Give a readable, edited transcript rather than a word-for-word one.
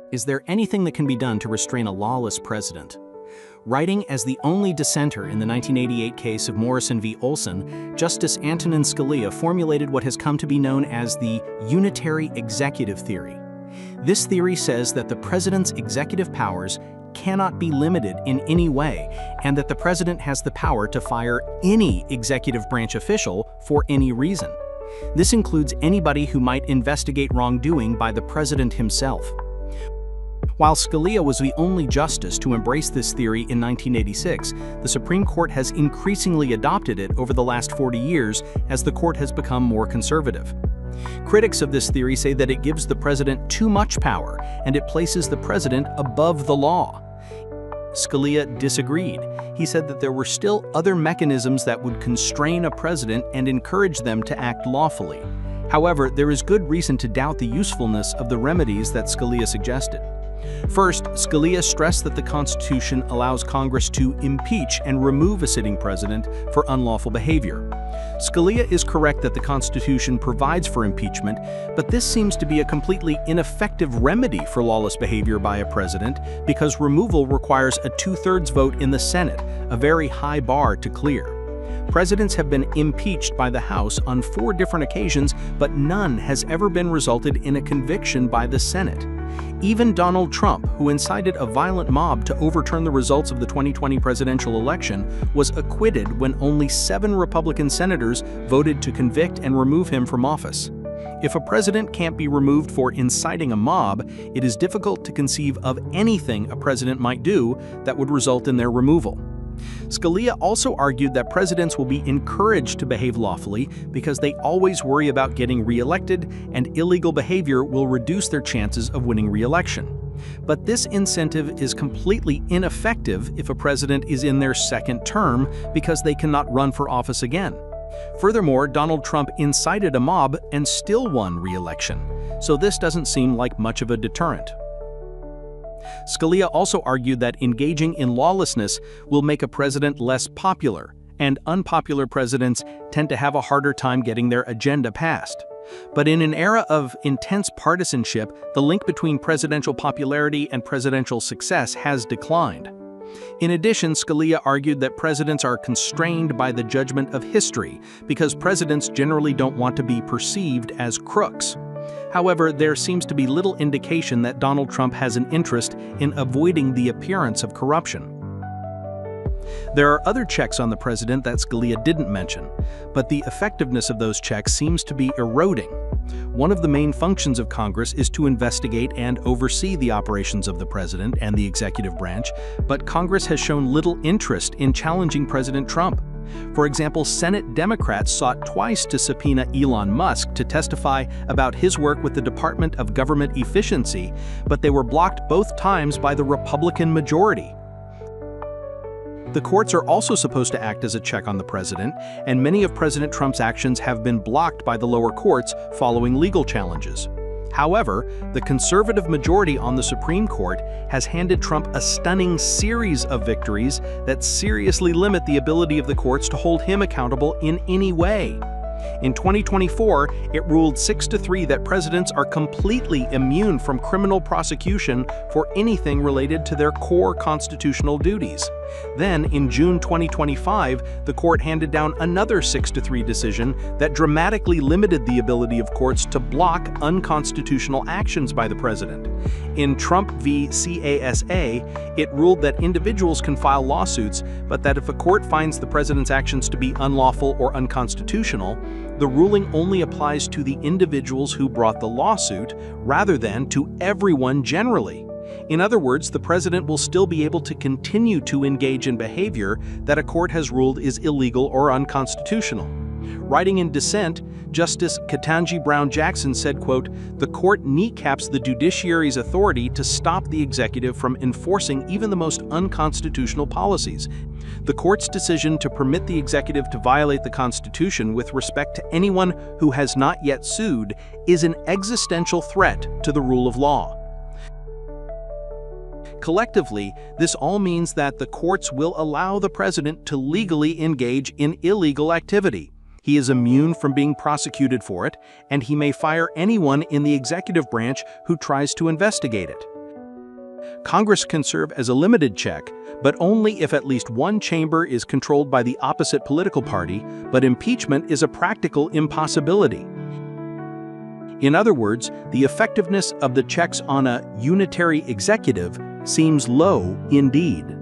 Is there anything that can be done to restrain a lawless president? Writing as the only dissenter in the 1988 case of Morrison v. Olson, Justice Antonin Scalia formulated what has come to be known as the unitary executive theory. This theory says that the president's executive powers cannot be limited in any way, and that the president has the power to fire any executive branch official for any reason. This includes anybody who might investigate wrongdoing by the president himself. While Scalia was the only justice to embrace this theory in 1986, the Supreme Court has increasingly adopted it over the last 40 years as the court has become more conservative. Critics of this theory say that it gives the president too much power and it places the president above the law. Scalia disagreed. He said that there were still other mechanisms that would constrain a president and encourage them to act lawfully. However, there is good reason to doubt the usefulness of the remedies that Scalia suggested. First, Scalia stressed that the Constitution allows Congress to impeach and remove a sitting president for unlawful behavior. Scalia is correct that the Constitution provides for impeachment, but this seems to be a completely ineffective remedy for lawless behavior by a president because removal requires a 2/3 vote in the Senate, a very high bar to clear. Presidents have been impeached by the House on 4 different occasions, but none has ever been resulted in a conviction by the Senate. Even Donald Trump, who incited a violent mob to overturn the results of the 2020 presidential election, was acquitted when only 7 Republican senators voted to convict and remove him from office. If a president can't be removed for inciting a mob, it is difficult to conceive of anything a president might do that would result in their removal. Scalia also argued that presidents will be encouraged to behave lawfully because they always worry about getting re-elected, and illegal behavior will reduce their chances of winning re-election. But this incentive is completely ineffective if a president is in their 2nd term because they cannot run for office again. Furthermore, Donald Trump incited a mob and still won re-election, so this doesn't seem like much of a deterrent. Scalia also argued that engaging in lawlessness will make a president less popular, and unpopular presidents tend to have a harder time getting their agenda passed. But in an era of intense partisanship, the link between presidential popularity and presidential success has declined. In addition, Scalia argued that presidents are constrained by the judgment of history because presidents generally don't want to be perceived as crooks. However, there seems to be little indication that Donald Trump has an interest in avoiding the appearance of corruption. There are other checks on the president that Scalia didn't mention, but the effectiveness of those checks seems to be eroding. One of the main functions of Congress is to investigate and oversee the operations of the president and the executive branch, but Congress has shown little interest in challenging President Trump. For example, Senate Democrats sought twice to subpoena Elon Musk to testify about his work with the Department of Government Efficiency, but they were blocked both times by the Republican majority. The courts are also supposed to act as a check on the president, and many of President Trump's actions have been blocked by the lower courts following legal challenges. However, the conservative majority on the Supreme Court has handed Trump a stunning series of victories that seriously limit the ability of the courts to hold him accountable in any way. In 2024, it ruled 6-3 that presidents are completely immune from criminal prosecution for anything related to their core constitutional duties. Then, in June 2025, the court handed down another 6-3 decision that dramatically limited the ability of courts to block unconstitutional actions by the president. In Trump v. CASA, it ruled that individuals can file lawsuits, but that if a court finds the president's actions to be unlawful or unconstitutional, the ruling only applies to the individuals who brought the lawsuit, rather than to everyone generally. In other words, the president will still be able to continue to engage in behavior that a court has ruled is illegal or unconstitutional. Writing in dissent, Justice Ketanji Brown Jackson said, quote, "The court kneecaps the judiciary's authority to stop the executive from enforcing even the most unconstitutional policies. The court's decision to permit the executive to violate the Constitution with respect to anyone who has not yet sued is an existential threat to the rule of law." Collectively, this all means that the courts will allow the president to legally engage in illegal activity. He is immune from being prosecuted for it, and he may fire anyone in the executive branch who tries to investigate it. Congress can serve as a limited check, but only if at least one chamber is controlled by the opposite political party, but impeachment is a practical impossibility. In other words, the effectiveness of the checks on a unitary executive seems low indeed.